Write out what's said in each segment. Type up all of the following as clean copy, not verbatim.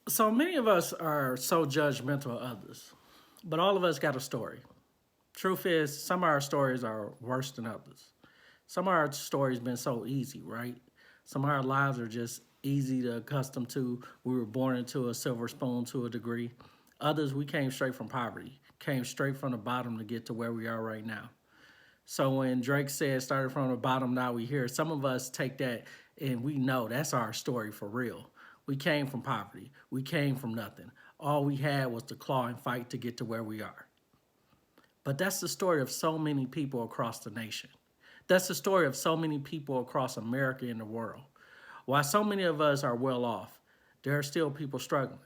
So many of us are so judgmental of others, but all of us got a story. Truth is, some of our stories are worse than others. Some of our stories been so easy, right? Some of our lives are just easy to accustom to. We were born into a silver spoon to a degree. Others, we came straight from poverty, came straight from the bottom to get to where we are right now. So when Drake said started from the bottom, now we here, some of us take that and we know that's our story for real. We came from poverty. We came from nothing. All we had was to claw and fight to get to where we are. But that's the story of so many people across the nation. That's the story of so many people across America and the world. While so many of us are well off, there are still people struggling.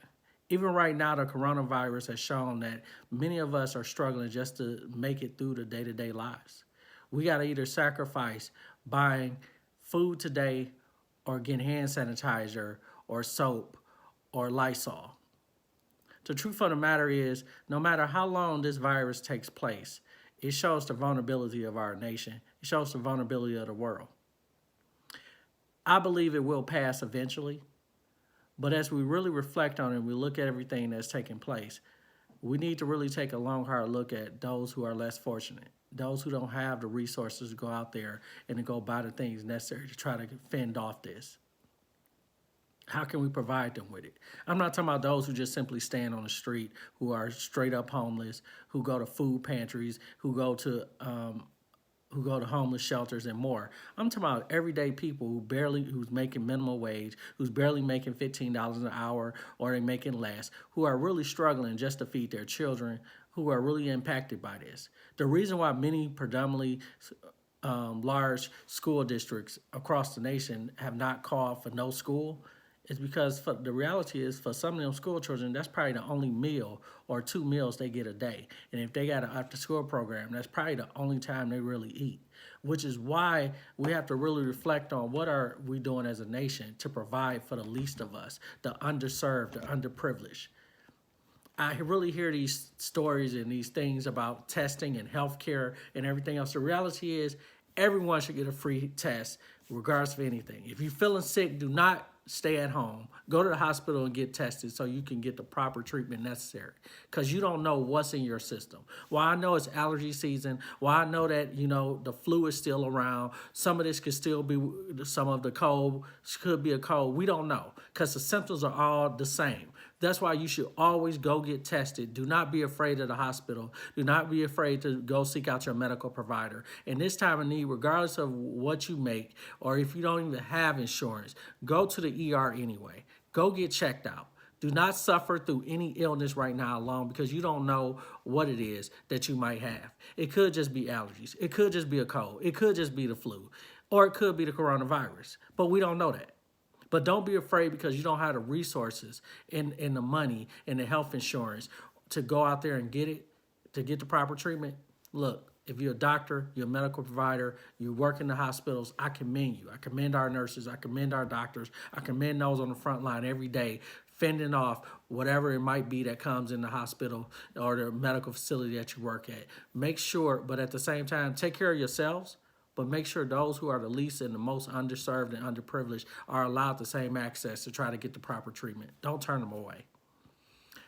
Even right now, the coronavirus has shown that many of us are struggling just to make it through the day to day lives. We got to either sacrifice buying food today or getting hand sanitizer or soap or Lysol. The truth of the matter is, no matter how long this virus takes place, it shows the vulnerability of our nation. It shows the vulnerability of the world. I believe it will pass eventually, but as we really reflect on it, we look at everything that's taking place, we need to really take a long, hard look at those who are less fortunate, those who don't have the resources to go out there and to go buy the things necessary to try to fend off this. How can we provide them with it? I'm not talking about those who just simply stand on the street, who are straight up homeless, who go to food pantries, who go to homeless shelters and more. I'm talking about everyday people who's making minimum wage, who's barely making $15 an hour or they making less, who are really struggling just to feed their children, who are really impacted by this. The reason why many predominantly large school districts across the nation have not called for no school is because the reality is for some of them school children, that's probably the only meal or two meals they get a day. And if they got an after school program, that's probably the only time they really eat, which is why we have to really reflect on what are we doing as a nation to provide for the least of us, the underserved, the underprivileged. I really hear these stories and these things about testing and healthcare and everything else. The reality is, everyone should get a free test, regardless of anything. If you're feeling sick, do not stay at home. Go to the hospital and get tested so you can get the proper treatment necessary. Because you don't know what's in your system. Well, I know it's allergy season. Well, I know that, the flu is still around. Some of this could still be some of the cold, could be a cold. We don't know because the symptoms are all the same. That's why you should always go get tested. Do not be afraid of the hospital. Do not be afraid to go seek out your medical provider. In this time of need, regardless of what you make or if you don't even have insurance, go to the ER anyway. Go get checked out. Do not suffer through any illness right now alone because you don't know what it is that you might have. It could just be allergies. It could just be a cold. It could just be the flu. Or it could be the coronavirus. But we don't know that. But don't be afraid because you don't have the resources and the money and the health insurance to go out there and get it, to get the proper treatment. Look, if you're a doctor, you're a medical provider, you work in the hospitals, I commend you. I commend our nurses. I commend our doctors. I commend those on the front line every day, fending off whatever it might be that comes in the hospital or the medical facility that you work at. Make sure, but at the same time, take care of yourselves. But make sure those who are the least and the most underserved and underprivileged are allowed the same access to try to get the proper treatment. Don't turn them away.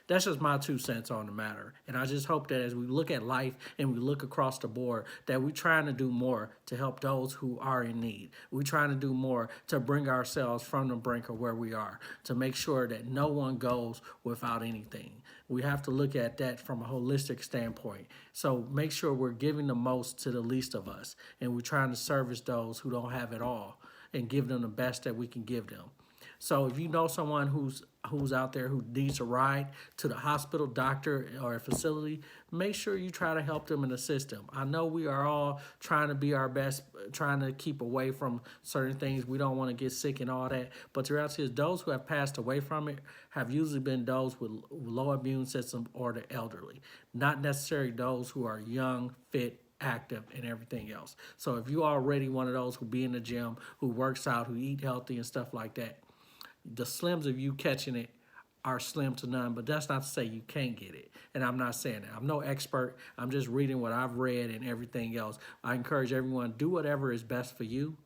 That's just my 2 cents on the matter. And I just hope that as we look at life and we look across the board, that we're trying to do more to help those who are in need. We're trying to do more to bring ourselves from the brink of where we are, to make sure that no one goes without anything. We have to look at that from a holistic standpoint. So make sure we're giving the most to the least of us. And we're trying to service those who don't have it all and give them the best that we can give them. So if you know someone who's out there who needs a ride to the hospital, doctor, or a facility, make sure you try to help them and assist them. I know we are all trying to be our best, trying to keep away from certain things. We don't want to get sick and all that. But the reality is those who have passed away from it have usually been those with low immune system or the elderly, not necessarily those who are young, fit, active and everything else. So if you're already one of those who be in the gym, who works out, who eat healthy and stuff like that, the slims of you catching it are slim to none, but that's not to say you can't get it. And I'm not saying that. I'm no expert. I'm just reading what I've read and everything else. I encourage everyone, do whatever is best for you,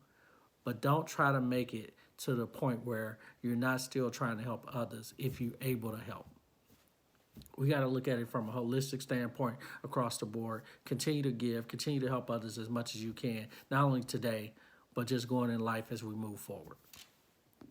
but don't try to make it to the point where you're not still trying to help others if you're able to help. We got to look at it from a holistic standpoint across the board. Continue to give, continue to help others as much as you can, not only today, but just going in life as we move forward.